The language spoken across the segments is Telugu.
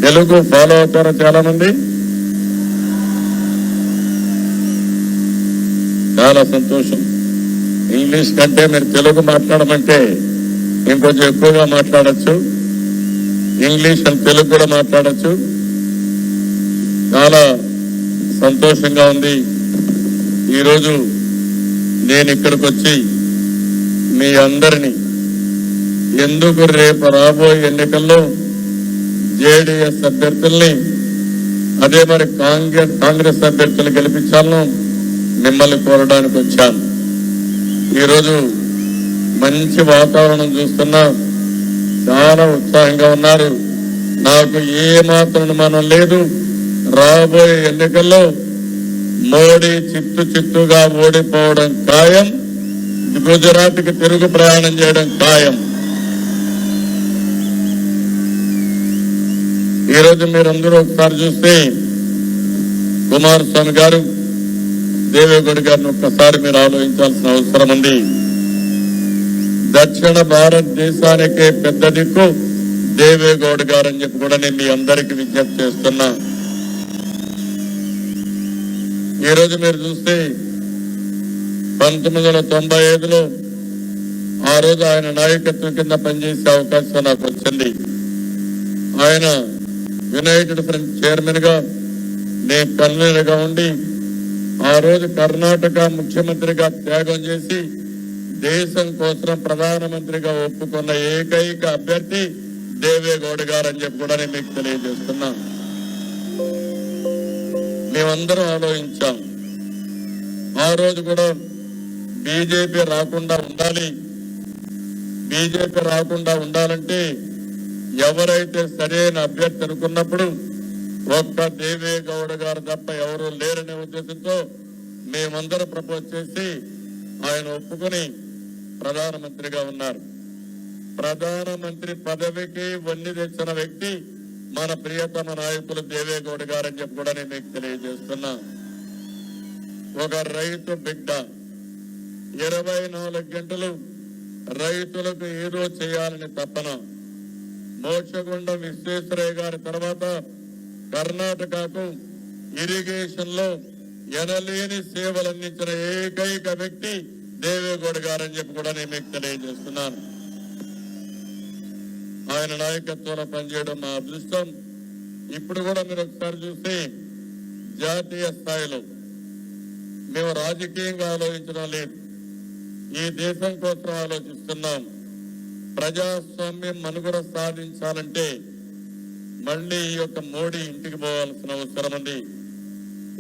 తెలుగు ఫాలో అవుతారా చాలా మంది? చాలా సంతోషం. ఇంగ్లీష్ కంటే మీరు తెలుగు మాట్లాడమంటే ఇంకొంచెం ఎక్కువగా మాట్లాడచ్చు. ఇంగ్లీష్ అని తెలుగు కూడా మాట్లాడచ్చు. చాలా సంతోషంగా ఉంది. ఈరోజు నేను ఇక్కడికి వచ్చి మీ అందరినీ ఎందుకు రేపు రాబోయే ఎన్నికల్లో జేడీఎస్ అభ్యర్థుల్ని అదే మరి కాంగ్రెస్ అభ్యర్థులు గెలిపించాలను మిమ్మల్ని కోరడానికి వచ్చాను. ఈరోజు మంచి వాతావరణం చూస్తున్నా, చాలా ఉత్సాహంగా ఉన్నారు. నాకు ఏ మాత్రం అనుమానం లేదు, రాబోయే ఎన్నికల్లో మోడీ చిత్తుగా ఓడిపోవడం ఖాయం. గుజరాత్కి తిరుగు ప్రయాణం చేయడం ఖాయం. ఈరోజు మీరందరూ ఒకసారి చూస్తే కుమారస్వామి గారు, దేవేగౌడ గారిని ఒక్కసారి మీరు ఆలోచించాల్సిన అవసరం ఉంది. దక్షిణ భారతదేశానికే పెద్ద దిక్కు దేవేగౌడ గారు అని చెప్పి కూడా నేను మీ అందరికీ విజ్ఞప్తి చేస్తున్నా. ఈరోజు మీరు చూస్తే 1995లో ఆ రోజు ఆయన నాయకత్వం కింద పనిచేసే అవకాశం నాకు వచ్చింది. ఆయన యునైటెడ్ ఫ్రంట్ చైర్మన్ గా, నేను కన్వీనర్ గా ఉండి ఆ రోజు కర్ణాటక ముఖ్యమంత్రిగా త్యాగం చేసి దేశం కోసం ప్రధానమంత్రిగా ఒప్పుకున్న ఏకైక అభ్యర్థి దేవేగౌడ గారు అని చెప్పి కూడా నేను మీకు తెలియజేస్తున్నా. మేమందరం ఆలోచించాం. ఆ రోజు కూడా బీజేపీ రాకుండా ఉండాలి. బీజేపీ రాకుండా ఉండాలంటే ఎవరైతే సరైన అభ్యర్థి అనుకున్నప్పుడు ఒక్క దేవేగౌడ గారు తప్ప ఎవరూ లేరనే ఉద్దేశంతో మేమందరం ప్రపోజ్ చేసి ఆయన ఒప్పుకొని ప్రధానమంత్రిగా ఉన్నారు. ప్రధానమంత్రి పదవికి వన్ని తెచ్చిన వ్యక్తి మన ప్రియతమ నాయకులు దేవేగౌడ గారు అని చెప్పి కూడా నేను మీకు తెలియజేస్తున్నా. ఒక రైతు బిడ్డ 24 గంటలు రైతులకు ఏదో చేయాలని తపన. మోక్షగుండం విశ్వేశ్వరయ్య గారి తర్వాత కర్ణాటకకు ఇరిగేషన్ లో ఎనలేని సేవలు అందించిన ఏకైక వ్యక్తి దేవేగౌడ గారు అని చెప్పి కూడా నేను మీకు తెలియజేస్తున్నాను. ఆయన నాయకత్వంలో పనిచేయడం మా అదృష్టం. ఇప్పుడు కూడా మీరు ఒకసారి చూస్తే జాతీయ స్థాయిలో మేము రాజకీయంగా ఆలోచించడం లేదు, ఈ దేశం కోసం ఆలోచిస్తున్నాం. ప్రజాస్వామ్యం మనుగడ సాధించాలంటే మళ్ళీ ఈ యొక్క మోడీ ఇంటికి పోవాల్సిన అవసరం ఉంది.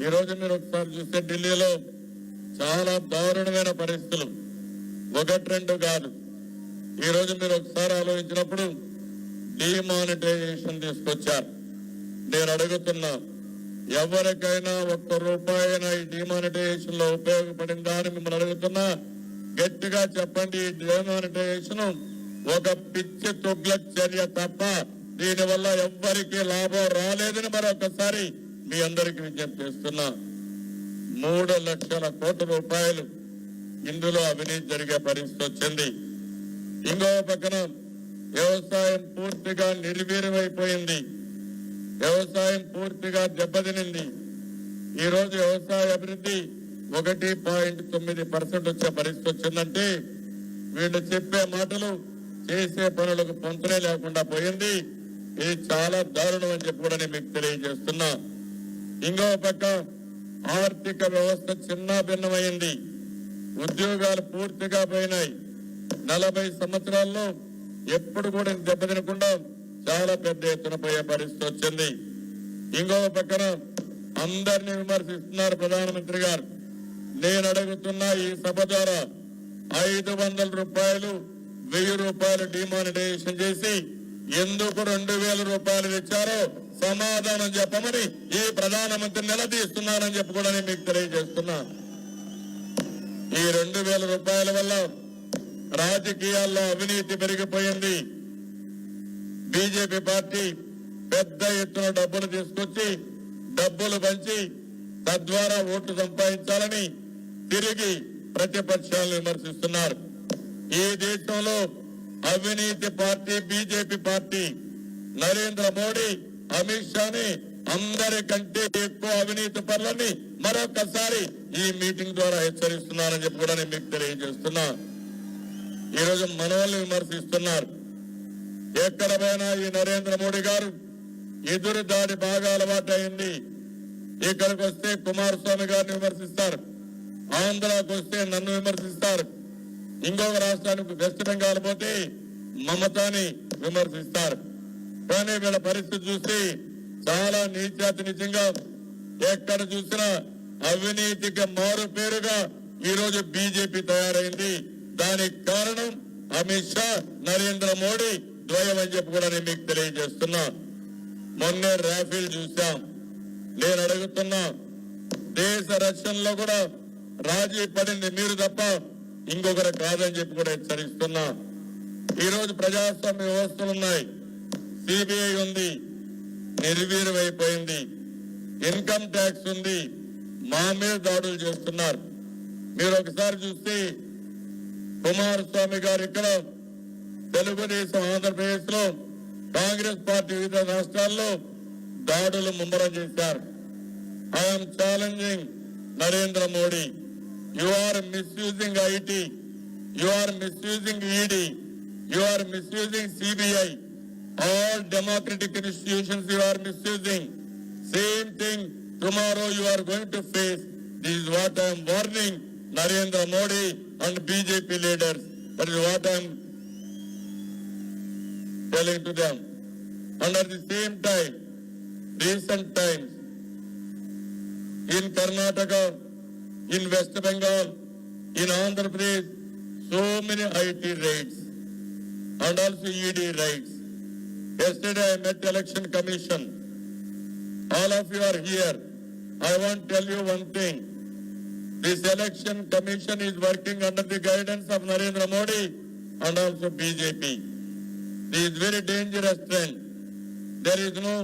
ఈరోజు మీరు ఒకసారి చూస్తే ఢిల్లీలో చాలా దారుణమైన పరిస్థితులు, 1-2 కాదు. ఈరోజు మీరు ఒకసారి ఆలోచించినప్పుడు డిమానిటైజేషన్ తీసుకొచ్చారు. నేను అడుగుతున్నా, ఎవరికైనా ₹1 ఈ డిమానిటైజేషన్ లో ఉపయోగపడిందా అని మిమ్మల్ని అడుగుతున్నా. గట్టిగా చెప్పండి. ఈ డిమానిటైజేషన్ ఒక పిచ్చి తుగ్లక్ చర్య తప్ప దీనివల్ల ఎవ్వరికీ లాభం రాలేదని మరొకసారి మీ అందరికీ విజ్ఞప్తి చేస్తున్నా. 3 లక్షల కోట్ల రూపాయలు ఇందులో అవినీతి జరిగే పరిస్థితి వచ్చింది. ఇంకో పక్కన వ్యవసాయం పూర్తిగా నిర్వీర్యమైపోయింది. వ్యవసాయం పూర్తిగా దెబ్బతినింది. ఈ రోజు వ్యవసాయ అభివృద్ధి 1.9% వచ్చే పరిస్థితి వచ్చిందంటే వీళ్ళు చెప్పే మాటలు చేసే పనులకు పొంతనే లేకుండా పోయింది. ఇది చాలా దారుణం అని చెప్పి కూడా నేను మీకు తెలియజేస్తున్నా. ఇంకో పక్క ఆర్థిక వ్యవస్థ చిన్న భిన్నమైంది. ఉద్యోగాలు పూర్తిగా పోయినాయి. 40 సంవత్సరాల్లో ఎప్పుడు కూడా దెబ్బతినకుండా చాలా పెద్ద ఎత్తున పోయే పరిస్థితి వచ్చింది. ఇంకో పక్కన అందరినీ విమర్శిస్తున్నారు ప్రధానమంత్రి గారు. నేను అడుగుతున్నా, ఈ సభ ద్వారా ₹500, ₹1000 డిమానిటైజేషన్ చేసి ఎందుకు ₹2000 తెచ్చారో సమాధానం చెప్పమని ఈ ప్రధానమంత్రి నిలదీస్తున్నానని చెప్పి కూడా నేను మీకు తెలియజేస్తున్నా. ఈ ₹2000 వల్ల రాజకీయాల్లో అవినీతి పెరిగిపోయింది. బీజేపీ పార్టీ పెద్ద ఎత్తున డబ్బులు తీసుకొచ్చి డబ్బులు పంచి తద్వారా ఓట్లు సంపాదించాలని తిరిగి ప్రతిపక్షాలను విమర్శిస్తున్నారు. ఈ దేశంలో అవినీతి party BJP party. Narendra Modi Amit షాని అందరికంటే ఎక్కువ అవినీతి పనులని మరొకసారి ఈ మీటింగ్ ద్వారా హెచ్చరిస్తున్నానని చెప్పి కూడా నేను మీకు తెలియజేస్తున్నా. ఈరోజు మనల్ని విమర్శిస్తున్నారు. ఎక్కడ పోయినా ఈ నరేంద్ర మోడీ గారు ఎదురు దాడి బాగా అలవాటు అయింది. ఇక్కడికి వస్తే కుమారస్వామి గారిని విమర్శిస్తారు, ఆంధ్రాకు వస్తే నన్ను విమర్శిస్తారు, ఇంకొక రాష్ట్రానికి వెస్ట్ బెంగాల్ పోతే మమతాని విమర్శిస్తారు. కానీ వీళ్ళ పరిస్థితి చూసి చాలా నీచాతి నిజంగా ఎక్కడ చూసినా అవినీతికి మారు పేరుగా ఈరోజు బీజేపీ తయారైంది. దానికి కారణం అమిత్ షా, నరేంద్ర మోడీ ద్వయం అని చెప్పి కూడా నేను మీకు తెలియజేస్తున్నా. మొన్నే రాఫెల్ చూశాం. నేను అడుగుతున్నా, దేశ రక్షణలో కూడా రాజీ పడింది మీరు తప్ప ఇంకొకరు కాదని చెప్పి కూడా హెచ్చరిస్తున్నా. ఈ రోజు ప్రజాస్వామ్య వ్యవస్థలు ఉన్నాయి, సిబిఐ ఉంది, నిర్వీర్యం అయిపోయింది, ఇన్కమ్ ట్యాక్స్ ఉంది, మా మీద దాడులు చేస్తున్నారు. మీరు ఒకసారి చూస్తే కుమారస్వామి గారు ఇక్కడ తెలుగుదేశం ఆంధ్రప్రదేశ్ లో కాంగ్రెస్ పార్టీ వివిధ రాష్ట్రాల్లో దాడులు ముమ్మరం చేశారు. I'm challenging Narendra Modi, you are misusing IT, you are misusing ED, you are misusing CBI, all democratic institutions you are misusing. Same thing tomorrow you are going to face. This is what I am warning Narendra Modi and BJP leaders. That is what I am telling to them. And at the same time, recent times, in Karnataka, in West Bengal, in Andhra Pradesh, so many IT raids and also ED raids. Yesterday I met Election Commission. All of you are here. I want to tell you one thing. This Election Commission is working under the guidance of Narendra Modi and also BJP. This is very dangerous trend. There is no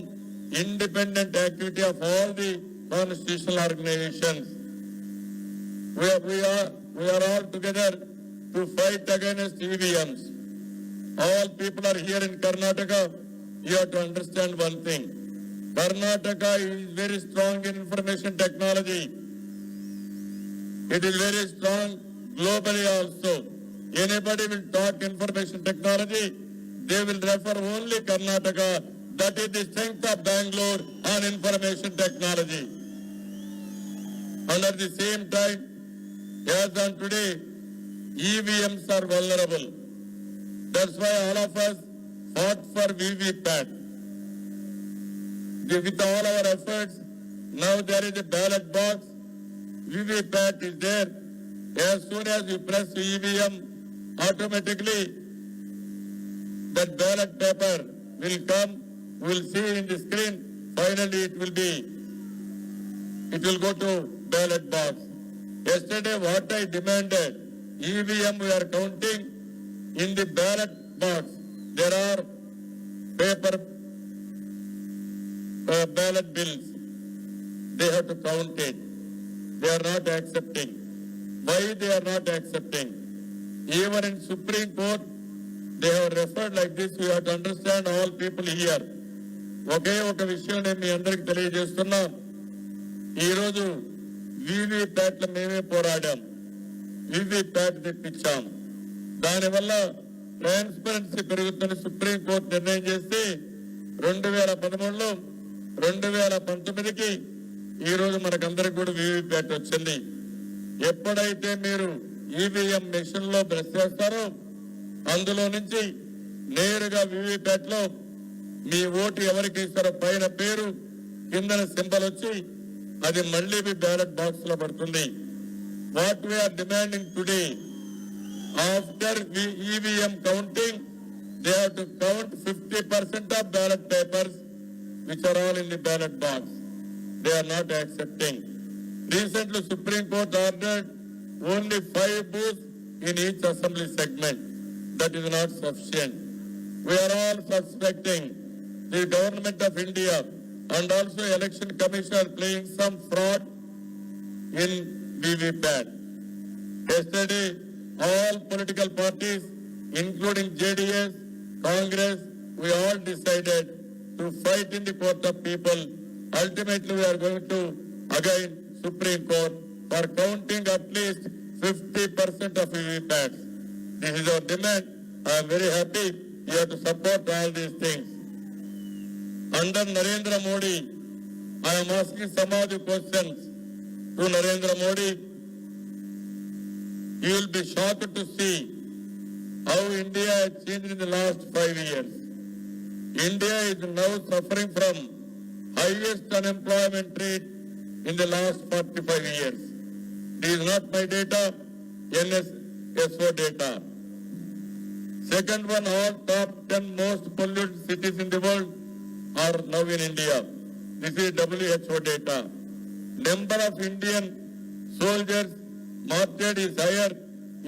independent activity of all the constitutional organizations. We are all together to fight against EVMs. All people are here in Karnataka. You have to understand one thing. Karnataka is very strong in information technology. It is very strong globally also. Anybody will talk information technology, they will refer only Karnataka. That is the strength of Bangalore on information technology. And at the same time, as on today, EVMs are vulnerable. That's why all of us fought for VVPAT. With all our efforts, now there is a ballot box. VVPAT is there. As soon as you press EVM, automatically that ballot paper will come. We will see in the screen. Finally, it will go to ballot box. Yesterday, what I demanded, EVM we are counting. In the ballot box, there are paper ballot bills. They have to count it. They are not accepting. Why they are not accepting? Even in Supreme Court, they have referred like this. You have to understand all people here. ఒకే ఒక విషయం నేను మీ అందరికి తెలియజేస్తున్నా. ఈరోజు వీవీప్యాట్ల మేమే పోరాడాం, వీవీప్యాట్ తెప్పించాం. దానివల్ల ట్రాన్స్పరెన్సీ పెరుగుతున్న సుప్రీం కోర్టు నిర్ణయం చేసి 2013లో 2019కి ఈ రోజు మనకందరికి కూడా వీవీప్యాట్ వచ్చింది. ఎప్పుడైతే మీరు ఈవీఎం మెషిన్ లో బ్రష్ చేస్తారో అందులో నుంచి నేరుగా వీవీప్యాట్ లో మీ ఓటు ఎవరికి ఇస్తారో పైన పేరు, కిందన సింబల్ వచ్చి అది మళ్ళీ మీ బ్యాలెట్ బాక్స్ లో పడుతుంది. What we are demanding today, after EVM counting, they have to count 50% of ballot papers which are all in the ballot box. They are not accepting. Recently, Supreme Court ordered only 5 booths in each assembly segment. That is not sufficient. We are all suspecting the government of India and also Election Commission are playing some fraud in VVPAT. Yesterday, all political parties, including JDS, Congress, we all decided to fight in the court of people. Ultimately, we are going to again Supreme Court for counting at least 50% of VVPATs. This is our demand. I am very happy you have to support all these things. Under Narendra Modi, I am asking some of the questions to Narendra Modi. You will be shocked to see how India has changed in the last 5 years. India is now suffering from highest unemployment rate in the last 45 years. This is not my data, NSSO data. Second one, all top 10 most polluted cities in the world are now in India. This is WHO data. Number of Indian soldiers martyred is higher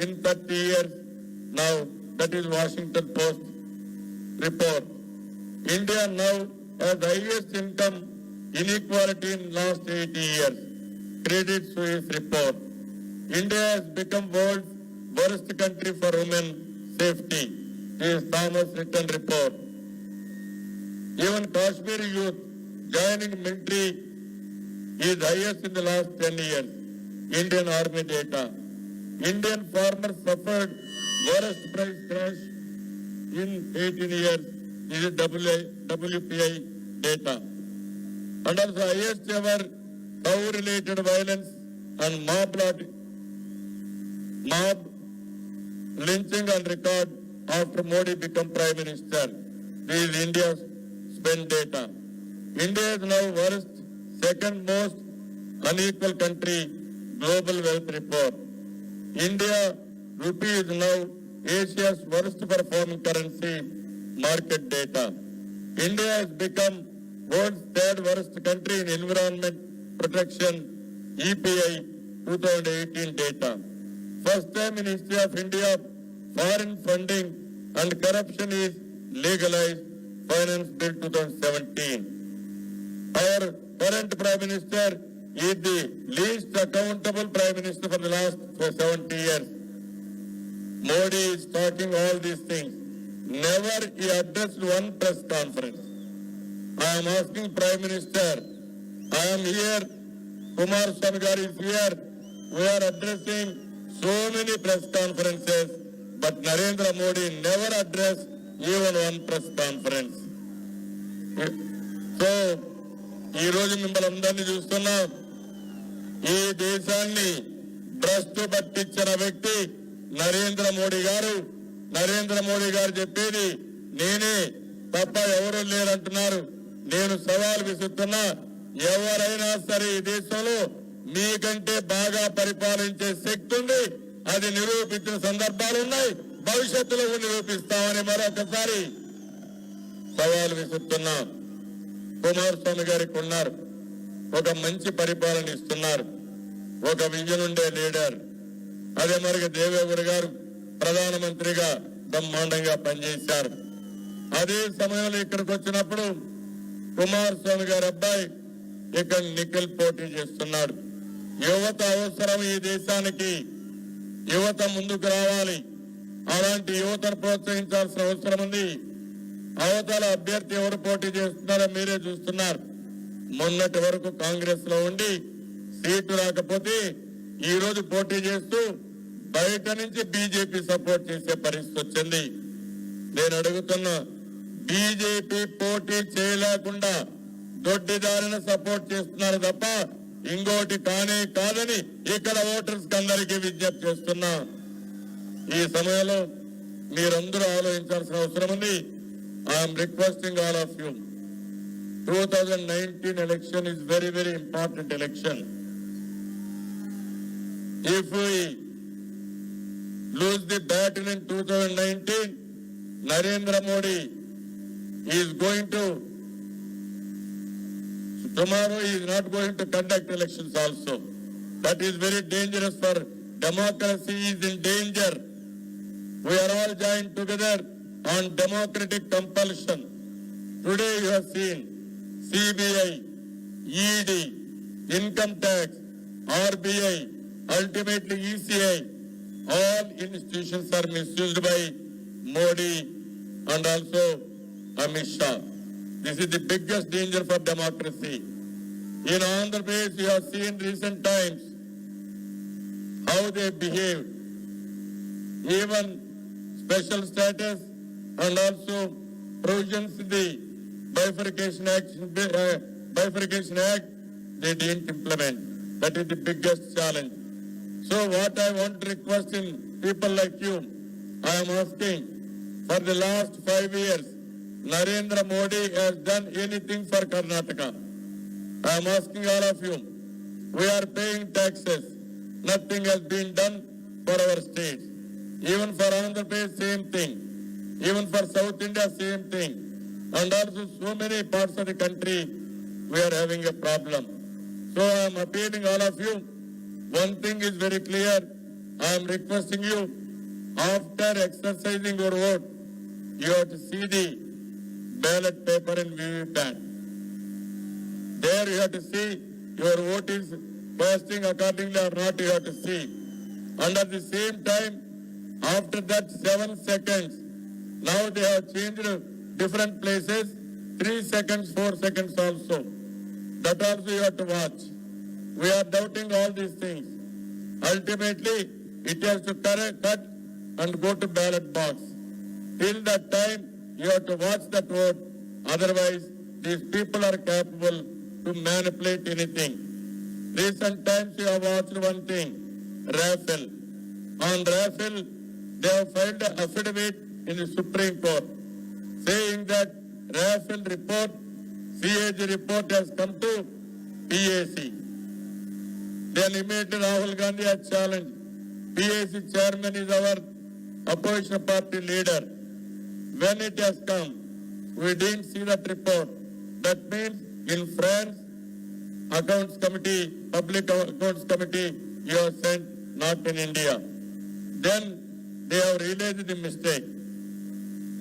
in 30 years now. That is Washington Post report. India now has the highest income inequality in last 80 years. Credit Suisse report. India has become world's worst country for women safety. This is Thomas Written report. Even Kashmiri youth joining military is highest in the last 10 years. Indian Army data. Indian farmers suffered worst price crash in 18 years. This is WPI data. And also highest ever cow-related violence and mob lynching on record after Modi became Prime Minister. This is India's spend data. India is now worst, second most unequal country, Global Wealth Report. India rupee is now Asia's worst performing currency, market data. India has become world's third worst country in environment protection, EPI 2018 data. First time in history of India, foreign funding and corruption is legalized, Finance Bill 2017. Our current Prime Minister is the least accountable Prime Minister for the last 70 years. Modi is talking all these things. Never he addressed one press conference. I am asking Prime Minister, I am here, Kumaraswamy Garu is here, we are addressing so many press conferences, but Narendra Modi never addressed even one press conference. So, ఈ రోజు మిమ్మల్ని అందరినీ చూస్తున్నాం. ఈ దేశాన్ని భ్రష్టు పట్టించిన వ్యక్తి నరేంద్ర మోడీ గారు. నరేంద్ర మోడీ గారు చెప్పేది నేనే తప్ప ఎవరు లేరంటున్నారు. నేను సవాల్ విసురుతున్నా, ఎవరైనా సరే ఈ దేశంలో మీకంటే బాగా పరిపాలించే శక్తి ఉంది. అది నిరూపించిన సందర్భాలు ఉన్నాయి, భవిష్యత్తులో నిరూపిస్తామని మరొకసారి సవాల్ విసురుతున్నా. కుమారస్వామి గారికి ఉన్నారు, ఒక మంచి పరిపాలన ఇస్తున్నారు, ఒక విజన్ ఉండే లీడర్. అదే మరి దేవేగౌడ గారు ప్రధానమంత్రిగా బ్రహ్మాండంగా పనిచేశారు. అదే సమయంలో ఇక్కడికి వచ్చినప్పుడు కుమారస్వామి గారి అబ్బాయి ఇక్కడ నిఖిల్ పోటీ చేస్తున్నాడు. యువత అవసరం ఈ దేశానికి, యువత ముందుకు రావాలి. అలాంటి యువతను ప్రోత్సహించాల్సిన అవసరం ఉంది. అవతల అభ్యర్థి ఎవరు పోటీ చేస్తున్నారో మీరే చూస్తున్నారు. మొన్నటి వరకు కాంగ్రెస్ లో ఉండి సీటు రాకపోతే ఈ రోజు పోటీ చేస్తూ బయట నుంచి బీజేపీ సపోర్ట్ చేసే పరిస్థితి వచ్చింది. నేను అడుగుతున్నా, బీజేపీ పోటీ చేయలేకుండా దొడ్డిదారిని సపోర్ట్ చేస్తున్నారు తప్ప ఇంకోటి కానే కాదని ఇక్కడ ఓటర్స్ అందరికీ విజ్ఞప్తి చేస్తున్నా. ఈ సమయంలో మీరందరూ ఆలోచించాల్సిన అవసరం ఉంది. I'm requesting all of you, 2019 election is very, very important election. If we lose the battle in 2019, Narendra Modi is going to, tomorrow he is not going to conduct elections also. That is very dangerous for democracy, is in danger. We are all joined together on democratic compulsion. Today you have seen CBI, ED, income tax, RBI, ultimately ECI, all institutions are misused by Modi and also Amit Shah. This is the biggest danger for democracy. In Andhra Pradesh, you have seen recent times how they behaved. Even special status and also provisions in the Bifurcation Act, they didn't implement. That is the biggest challenge. So what I want to request in people like you, I am asking, for the last 5 years, Narendra Modi has done anything for Karnataka? I am asking all of you. We are paying taxes. Nothing has been done for our states. Even for Andhra Pradesh, same thing. Even for South India, same thing. And also so many parts of the country, we are having a problem. So I am appealing all of you. One thing is very clear. I am requesting you, after exercising your vote, you have to see the ballot paper in VVPAT. There you have to see your vote is casting accordingly or not, you have to see. And at the same time, after that 7 seconds, now they have changed different places, 3 seconds, 4 seconds also. That also you have to watch. We are doubting all these things. Ultimately, it has to cut and go to ballot box. Till that time, you have to watch that vote. Otherwise, these people are capable to manipulate anything. Recent times you have watched one thing, Rafale. On Rafale, they have filed an affidavit in the Supreme Court saying that Rafale report, CAG report has come to PAC. Then immediately Rahul Gandhi has challenged. PAC chairman is our opposition party leader. When it has come, we didn't see that report. That means in France, Accounts Committee, Public Accounts Committee, you have sent, not in India. Then they have realized the mistake.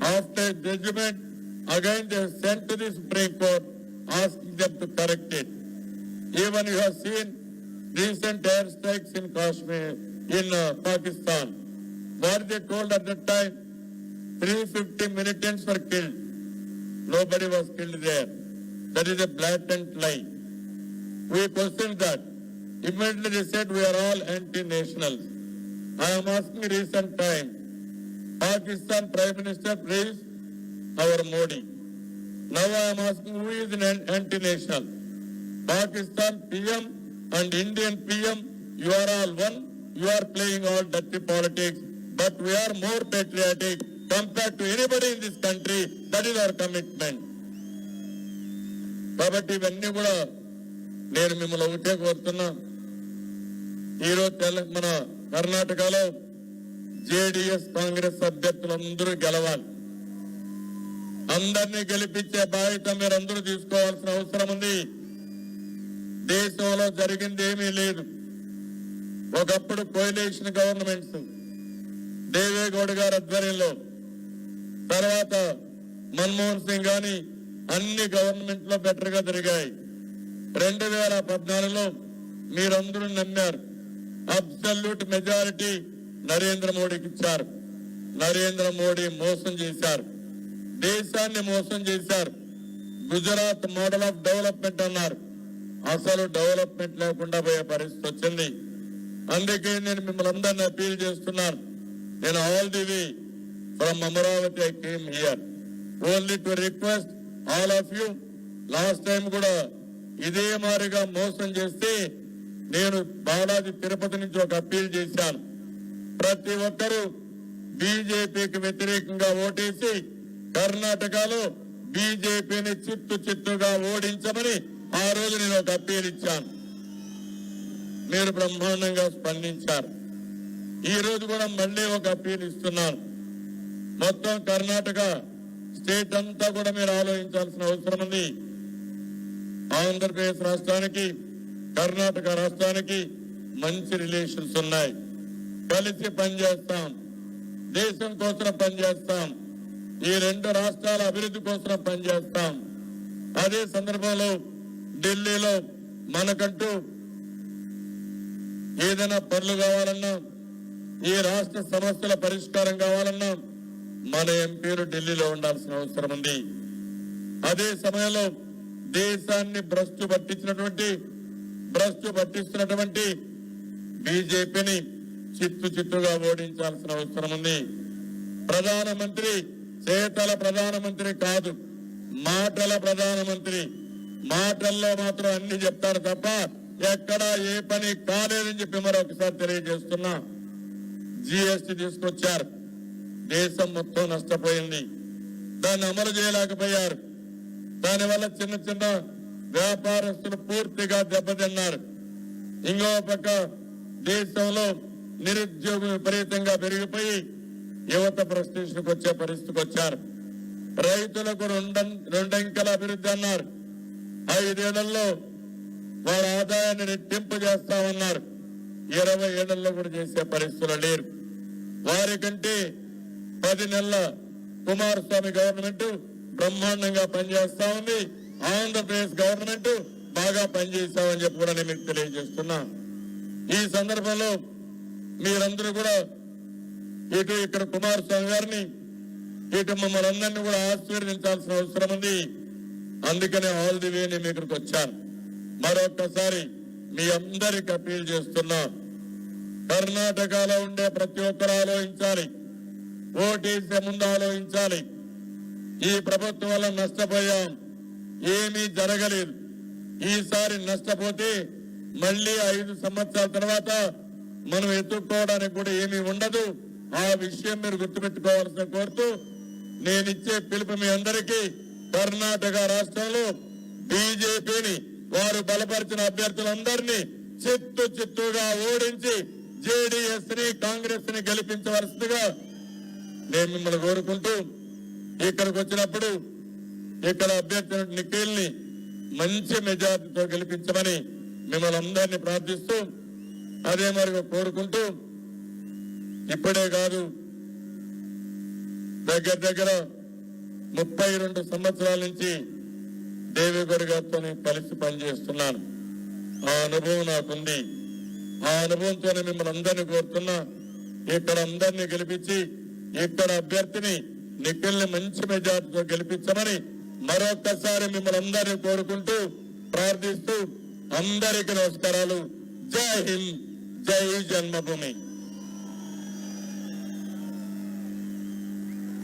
After judgment, again they have sent to the Supreme Court asking them to correct it. Even you have seen recent airstrikes in Kashmir, in Pakistan. What they told at that time, 350 militants were killed. Nobody was killed there. That is a blatant lie. We questioned that. Immediately they said we are all anti-nationals. I am asking recent time, Pakistan Prime Minister praised our Modi. Now I am asking who is an anti-national? Pakistan PM and Indian PM, you are all one. You are playing all dirty politics, but we are more patriotic compared to anybody in this country. That is our commitment. కాబట్టి ఇవన్నీ కూడా నేను మిమ్మల్ని ఒకటే కోరుతున్నా. ఈరోజు మన కర్ణాటకలో జేడీఎస్ కాంగ్రెస్ అభ్యర్థులందరూ గెలవాలి. అందరినీ గెలిపించే బాధ్యత మీరందరూ తీసుకోవాల్సిన అవసరం ఉంది. దేశంలో జరిగింది ఏమీ లేదు. ఒకప్పుడు కోయిలేషన్ గవర్నమెంట్స్ దేవేగౌడ గారి ఆధ్వర్యంలో, తర్వాత మన్మోహన్ సింగ్ గాని అన్ని గవర్నమెంట్ లో బెటర్ గా జరిగాయి. 2014లో మీరందరూ నమ్మారు. అబ్సల్యూట్ మెజారిటీ నరేంద్ర మోడీకి ఇచ్చారు. నరేంద్ర మోడీ మోసం చేశారు, దేశాన్ని మోసం చేశారు. గుజరాత్ మోడల్ ఆఫ్ డెవలప్మెంట్ అన్నారు. అసలు డెవలప్మెంట్ లేకుండా పోయే పరిస్థితి వచ్చింది. అందుకే నేను మిమ్మల్ని అందరినీ అపీల్ చేస్తున్నాను. నేను all the way from Amaravati I came here only to request all of you. Last time కూడా ఇదే మారిగా మోసం చేస్తే నేను బాలాజీ తిరుపతి నుంచి ఒక అప్పీల్ చేశాను. ప్రతి ఒక్కరూ బీజేపీకి వ్యతిరేకంగా ఓటేసి కర్ణాటకలో బీజేపీని చిత్తుగా ఓడించమని ఆ రోజు నేను ఒక అప్పీల్ ఇచ్చాను. మీరు బ్రహ్మాండంగా స్పందించారు. ఈ రోజు కూడా మళ్ళీ ఒక అప్పీల్ ఇస్తున్నాను. మొత్తం కర్ణాటక స్టేట్ అంతా కూడా మీరు ఆలోచించాల్సిన అవసరం ఉంది. ఆంధ్రప్రదేశ్ రాష్ట్రానికి కర్ణాటక రాష్ట్రానికి మంచి రిలేషన్స్ ఉన్నాయి. కలిసి పనిచేస్తాం, దేశం కోసం పనిచేస్తాం, ఈ రెండు రాష్ట్రాల అభివృద్ధి కోసం పనిచేస్తాం. అదే సందర్భంలో ఢిల్లీలో మనకంటూ ఏదైనా పనులు కావాలన్నా, ఈ రాష్ట్ర సమస్యల పరిష్కారం కావాలన్నా మన ఎంపీలు ఢిల్లీలో ఉండాల్సిన అవసరం ఉంది. అదే సమయంలో దేశాన్ని భ్రష్టు పట్టిస్తున్నటువంటి బీజేపీని చిత్తుగా ఓడించాల్సిన అవసరం ఉంది. ప్రధానమంత్రి చేతల ప్రధానమంత్రి కాదు, మాటల ప్రధానమంత్రి. మాటల్లో మాత్రం అన్ని చెప్తారు తప్ప ఎక్కడా ఏ పని కాలేదని చెప్పి మరొకసారి తెలియజేస్తున్నా. జీఎస్టీ తీసుకొచ్చారు, దేశం మొత్తం నష్టపోయింది. దాన్ని అమలు చేయలేకపోయారు. దానివల్ల చిన్న చిన్న వ్యాపారస్తులు పూర్తిగా దెబ్బతిన్నారు. ఇంకో పక్క దేశంలో నిరుద్యోగం విపరీతంగా పెరిగిపోయి యువత ప్రశ్నించుకు వచ్చే పరిస్థితికి వచ్చారు. రైతులకు రెండంకెల అభివృద్ధి అన్నారు. 5 ఏళ్లలో వాళ్ళ ఆదాయాన్ని రెట్టింపు చేస్తామన్నారు. 20 ఏళ్లలో కూడా చేసే పరిస్థితులు లేరు. వారికంటే 10 నెలల కుమారస్వామి గవర్నమెంట్ బ్రహ్మాండంగా పనిచేస్తా ఉంది. ఆంధ్రప్రదేశ్ గవర్నమెంట్ బాగా పనిచేస్తామని చెప్పి కూడా నేను మీకు తెలియజేస్తున్నా. ఈ సందర్భంలో మీరందరూ కూడా ఇటు ఇక్కడ కుమారస్వామి గారిని ఇటు మమ్మల్ని అందరినీ కూడా ఆశీర్వదించాల్సిన అవసరం ఉంది. అందుకనే ఆల్ ది వే నేను ఇక్కడికి వచ్చాను. మరొక్కసారి మీ అందరికి అప్పీల్ చేస్తున్నా, కర్ణాటకలో ఉండే ప్రతి ఒక్కరు ఆలోచించాలి, ఓటేసే ముందు ఆలోచించాలి. ఈ ప్రభుత్వం వల్ల నష్టపోయాం, ఏమీ జరగలేదు. ఈసారి నష్టపోతే మళ్ళీ 5 సంవత్సరాల తర్వాత మనం ఎత్తుక్కోవడానికి కూడా ఏమీ ఉండదు. ఆ విషయం మీరు గుర్తుపెట్టుకోవాల్సిన కోరుతూ నేనిచ్చే పిలుపు మీ అందరికీ, కర్ణాటక రాష్ట్రంలో బీజేపీని వారు బలపరిచిన అభ్యర్థులందరినీ చిత్తుగా ఓడించి జేడీఎస్ ని కాంగ్రెస్ ని గెలిపించవలసిందిగా నేను మిమ్మల్ని కోరుకుంటూ, ఇక్కడికి వచ్చినప్పుడు ఇక్కడ అభ్యర్థి నిఖిల్ ని మంచి మెజార్టీతో గెలిపించమని మిమ్మల్ని అందరినీ ప్రార్థిస్తూ, అదే మరి కోరుకుంటూ, ఇప్పుడే కాదు దగ్గర 32 సంవత్సరాల నుంచి దేవేగౌడ గారితో కలిసి పనిచేస్తున్నాను. ఆ అనుభవం నాకుంది. ఆ అనుభవంతోనే మిమ్మల్ని అందరినీ కోరుతున్నా, ఇక్కడ అందరినీ గెలిపించి ఇక్కడ అభ్యర్థిని నిఖిల్ని మంచి మెజార్టీతో గెలిపించమని మరొక్కసారి మిమ్మల్ని అందరినీ కోరుకుంటూ ప్రార్థిస్తూ అందరికీ నమస్కారాలు. జై హింద్, జై జన్మభూమి.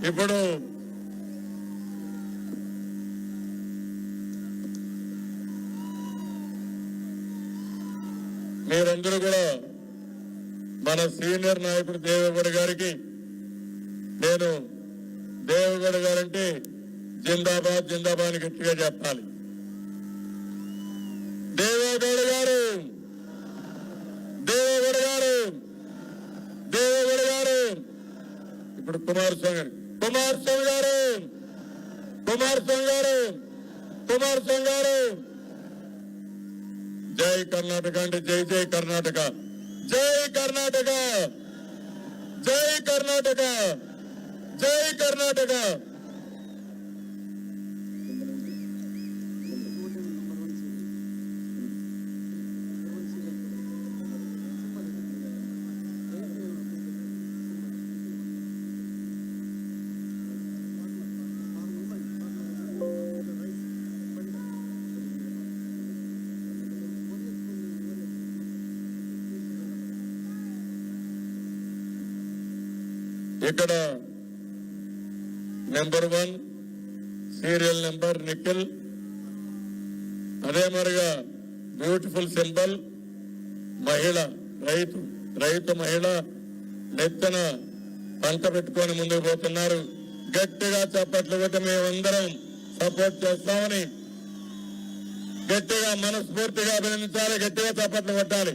ఇప్పుడు మీరందరూ కూడా మన సీనియర్ నాయకుడు దేవేగౌడ గారికి, నేను దేవేగౌడ గారంటే జిందాబాద్ జిందాబాద్ అని గట్టిగా చెప్పాలి. దేవేగౌడ గారు, దేవేగౌడ గారు, దేవేగౌడ గారు. ఇప్పుడు కుమారస్వామి గారు, కుమారస్వామి గారు, కుమారస్వామి గారు, కుమారస్వామి గారు. జై కర్ణాటక అంటే జై జై కర్ణాటక, జై కర్ణాటక, జై కర్ణాటక, జై కర్ణాటక. ఇక్కడ నెంబర్ 1 సీరియల్ నెంబర్ నిఖిల్, అదే మరిగా బ్యూటిఫుల్ సింబల్ మహిళ, రైతు మహిళ నెత్తన పంట పెట్టుకొని ముందుకు పోతున్నారు. గట్టిగా చప్పట్లు కొట్టి మేమందరం సపోర్ట్ చేస్తామని గట్టిగా మనస్ఫూర్తిగా అభినందించాలి. గట్టిగా చప్పట్లు కొట్టాలి.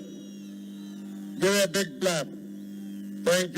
Give a big clap. Thank you.